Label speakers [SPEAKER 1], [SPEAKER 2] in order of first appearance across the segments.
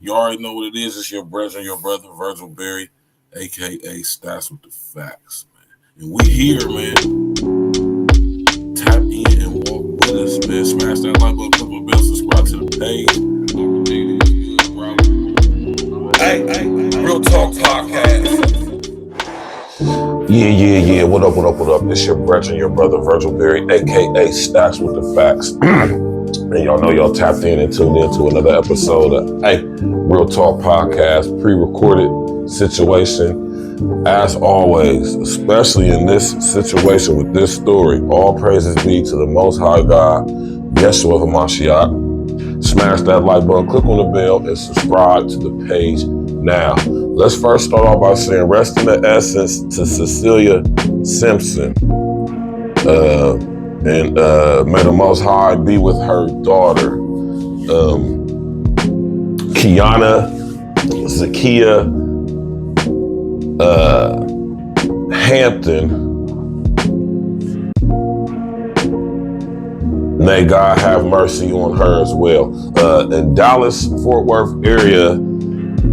[SPEAKER 1] You already know what it is. It's your brother, Virgil Berry, a.k.a. Stats with the Facts, man. And we here, man. Tap in and walk with us, man. Smash that like button, click the bell, subscribe to the page.
[SPEAKER 2] Hey, Real Talk Podcast.
[SPEAKER 3] Yeah. What up? It's your brother, Virgil Berry, a.k.a. Stacks with the Facts. And y'all know y'all tapped in and tuned in to another episode of Real Talk Podcast, pre-recorded situation. As always, especially in this situation with this story, all praises be to the Most High God, Yeshua HaMashiach. Smash that like button, click on the bell, and subscribe to the page now. Let's first start off by saying rest in the essence to Cecilia Simpson. And may the Most High be with her daughter. KEONA, Zakia, HAMPTON. May God have mercy on her as well. In Dallas, Fort Worth area,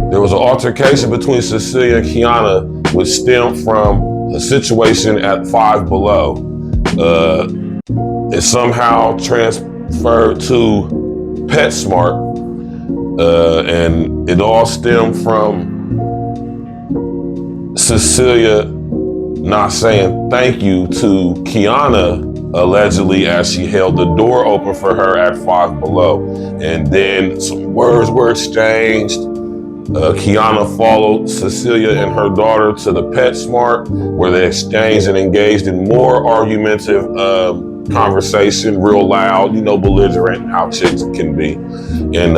[SPEAKER 3] there was an altercation between Cecilia and KEONA, which stemmed from a situation at Five Below. It somehow transferred to PetSmart, and it all stemmed from Cecilia not saying thank you to KEONA, allegedly, as she held the door open for her at Five Below. And then some words were exchanged. KEONA followed Cecilia and her daughter to the PetSmart, where they exchanged and engaged in more argumentative conversation, real loud, belligerent, how chicks can be. And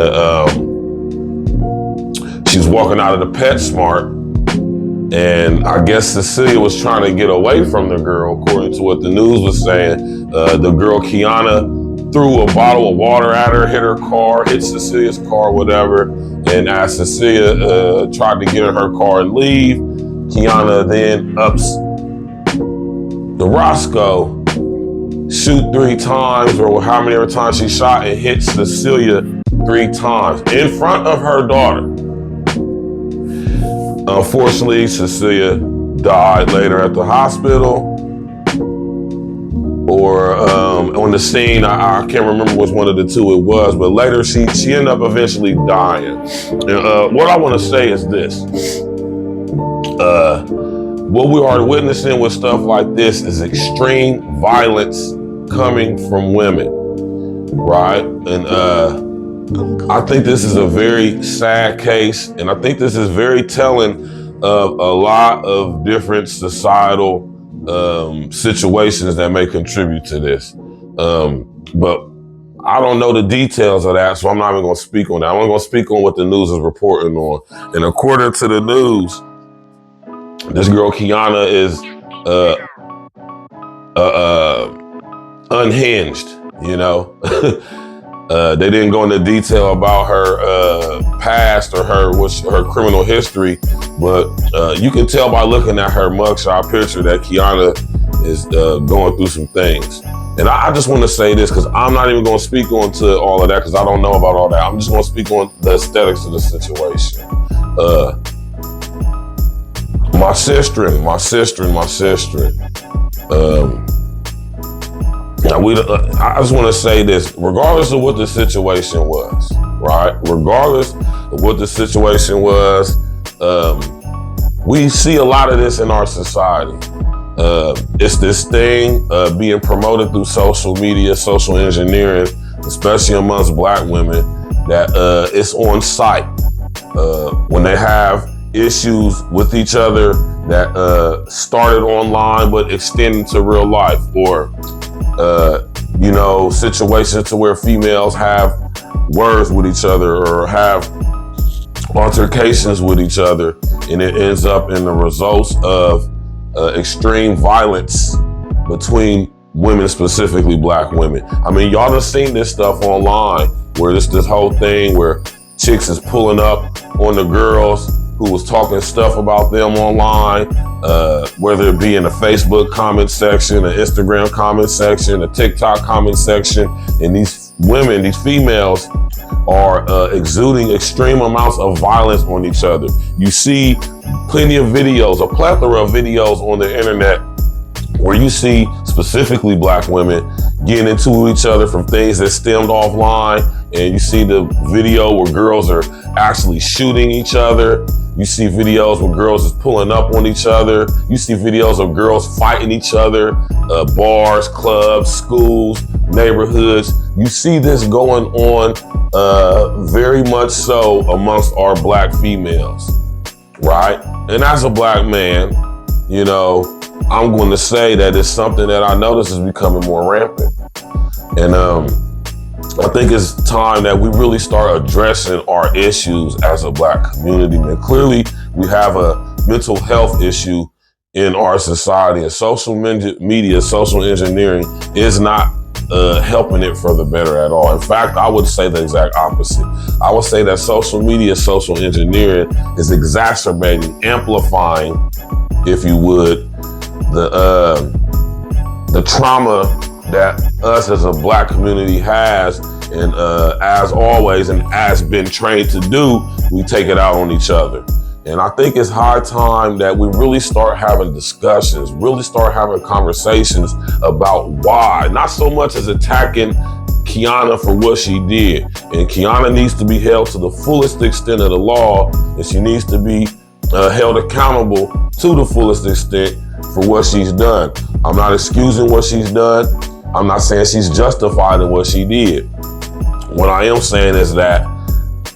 [SPEAKER 3] she was walking out of the PetSmart, and I guess Cecilia was trying to get away from the girl, according to what the news was saying. The girl, KEONA, threw a bottle of water at her, hit her car, hit Cecilia's car, whatever. And as Cecilia tried to get in her car and leave, KEONA then ups the Roscoe, shoot 3 times, or how many other times she shot, and hit Cecilia 3 times in front of her daughter. Unfortunately, Cecilia died later at the hospital, or on the scene. I can't remember which one of the two it was, but later she ended up eventually dying. And what I want to say is this. What we are witnessing with stuff like this is extreme violence coming from women, right? And I think this is a very sad case, and I think this is very telling of a lot of different societal situations that may contribute to this. But I don't know the details of that, so I'm not even going to speak on that. I'm going to speak on what the news is reporting on. And according to the news, this girl KEONA is unhinged, They didn't go into detail about her past or her criminal history, but you can tell by looking at her mugshot picture that KEONA is going through some things. And I just want to say this, because I'm not even going to speak on to all of that, because I don't know about all that. I'm just going to speak on the aesthetics of the situation. My sister. Now I just want to say this, regardless of what the situation was, right? Regardless of what the situation was, we see a lot of this in our society. It's this thing being promoted through social media, social engineering, especially amongst Black women, that it's on site. When they have issues with each other that started online but extended to real life, or situations to where females have words with each other or have altercations with each other, and it ends up in the results of extreme violence between women, specifically Black women. I mean, y'all done seen this stuff online, where this whole thing where chicks is pulling up on the girls who was talking stuff about them online, whether it be in the Facebook comment section, an Instagram comment section, a TikTok comment section, and these women, these females, are exuding extreme amounts of violence on each other. You see plenty of videos, a plethora of videos on the internet where you see specifically black women getting into each other from things that stemmed offline. And you see the video where girls are actually shooting each other. You see videos where girls is pulling up on each other. You see videos of girls fighting each other, bars, clubs, schools, neighborhoods. You see this going on very much so amongst our black females, right? And as a black man, you know, I'm going to say that it's something that I notice is becoming more rampant. And I think it's time that we really start addressing our issues as a black community, man. Clearly, we have a mental health issue in our society, and social media, social engineering is not helping it for the better at all. In fact, I would say the exact opposite. I would say that social media, social engineering is exacerbating, amplifying, if you would, the trauma that us as a black community has, and as always, and as been trained to do, we take it out on each other. And I think it's high time that we really start having discussions, really start having conversations about why, not so much as attacking KEONA for what she did. And KEONA needs to be held to the fullest extent of the law, and she needs to be held accountable to the fullest extent for what she's done. I'm not excusing what she's done. I'm not saying she's justified in what she did. What I am saying is that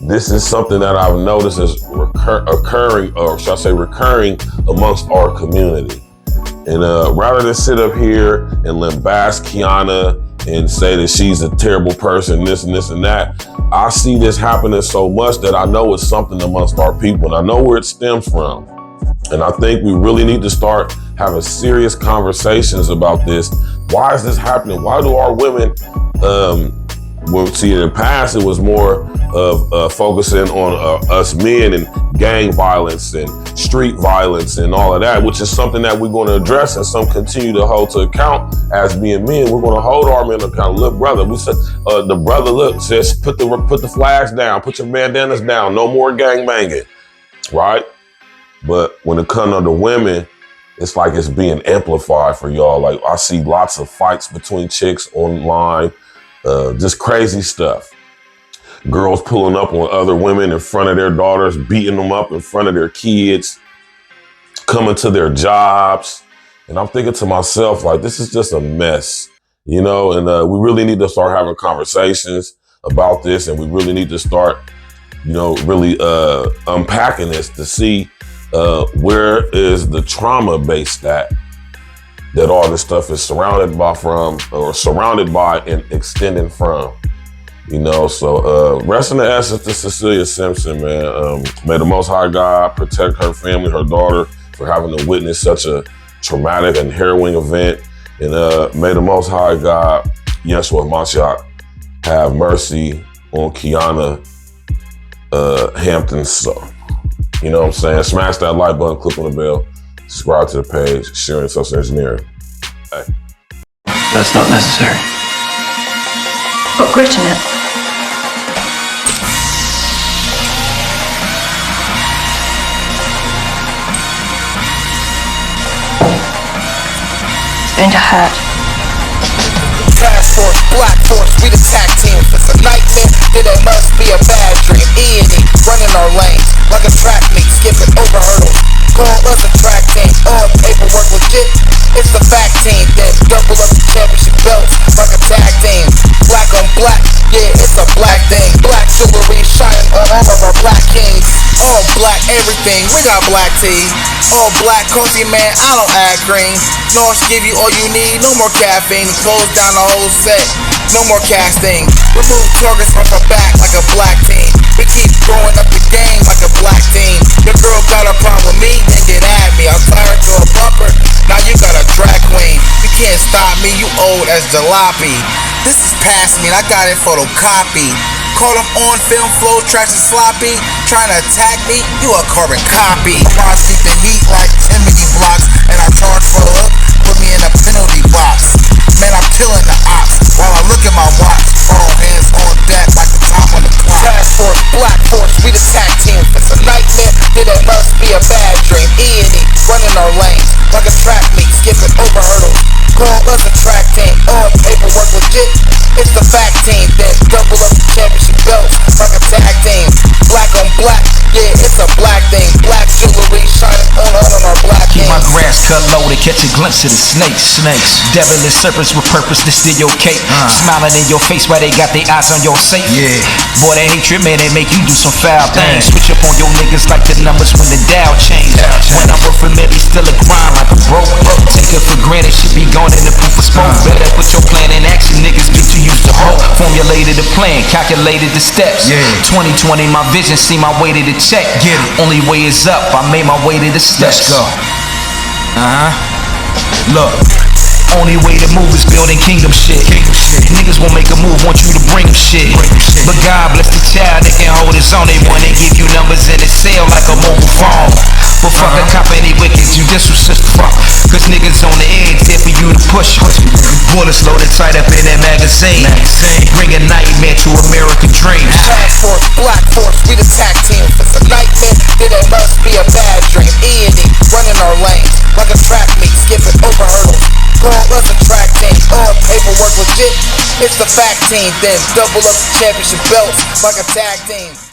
[SPEAKER 3] this is something that I've noticed is occurring, or shall I say recurring, amongst our community. And rather than sit up here and lambast KEONA and say that she's a terrible person, this and this and that, I see this happening so much that I know it's something amongst our people, and I know where it stems from. And I think we really need to start having serious conversations about this. Why is this happening? Why do our women, well, see, in the past, it was more of focusing on us men and gang violence and street violence and all of that, which is something that we're going to address and some continue to hold to account as being men. We're going to hold our men account. Look, brother, we said, the brother, look, says, put the flags down, put your bandanas down, no more gang banging, right? But when it comes to the women, it's like it's being amplified for y'all. Like, I see lots of fights between chicks online, just crazy stuff. Girls pulling up on other women in front of their daughters, beating them up in front of their kids, coming to their jobs. And I'm thinking to myself, like, this is just a mess, you know? And we really need to start having conversations about this. And we really need to start, you know, really unpacking this to see where is the trauma based that all this stuff is surrounded by and extending from, you know. So rest in the essence to Cecilia Simpson, man. May the Most High God protect her family, her daughter, for having to witness such a traumatic and harrowing event. And may the Most High God, Yeshua Mashiach, have mercy on KEONA Hampton's soul. You know what I'm saying? Smash that like button, click on the bell, subscribe to the page, sharing social engineering. Hey.
[SPEAKER 4] That's not necessary.
[SPEAKER 5] Put grit in it. It's going to hurt.
[SPEAKER 2] Task force, black force, we the tag team. If it's a nightmare, then it must be a bad dream. E&E, running our lanes like a track meet, skipping over hurdles. Call us a track team, all paperwork legit. It's the fact team, then double up the championship belts like a tag team. Black on black, yeah, it's a black thing. Black jewelry shining on all of our black kings. All black everything, we got black tea. All black coffee, man, I don't add green. Norse give you all you need, no more caffeine. Close down the whole set, no more casting. Remove targets from her back like a black team. We keep growing up the game like a black team. Your girl got a problem with me, then get at me. I'll tie her to a bumper, now you got a drag queen. You can't stop me, you old as jalopy. This is past me and I got it photocopied. Caught him on film, flow tracks and sloppy. Trying to attack me, you a carbon copy. I seek the heat like chimney blocks, and I charge for a hook, put me in a penalty box. Man, I'm killing the ops while I look at my watch. All hands we the tag team. If it's a nightmare, then it must be a bad dream. E&E, running our lanes like a track meet, skipping over hurdles. Call us a track team, all paperwork legit. It's the fact team, then double up the championship belts like a tag team. Black on black, yeah, it's a black thing. Black jewelry shining on our black
[SPEAKER 6] Keep my
[SPEAKER 2] hands.
[SPEAKER 6] grass cut low to catch a glimpse of the snakes. Devilish serpents with purpose to steal your cake. Smiling in your face while they got their eyes on your safe. Boy, that hatred, man, they make you do some foul things. Switch up on your niggas like the numbers when the Dow change. When I'm worth a million, still a grind like a broke. Take it for granted, should be gone in the proof of smoke. Better put your plan in action, niggas get too used to hope. Formulated the plan, calculated the steps. 2020, my vision, see my way to the check. Get it. Only way is up, I made my way to the steps. Let's go. Look. Only way to move is building kingdom shit. Niggas won't make a move, want you to bring them shit. But God bless the child that can hold his own. They wanna give you numbers in his cell like a mobile phone. But fuck a cop, any wicked, you just was just fuck. Cause niggas on the edge, there for you to push. Bullets loaded tight up in that magazine. Bring a nightmare to American dreams.
[SPEAKER 2] Task force, black force, we the tag team. If it's a nightmare, then it must be a bad dream. E&E, running our lanes like a track meet, skipping over hurdles. Call us a track team, all paperwork legit. It's the fact team, then double up the championship belts like a tag team.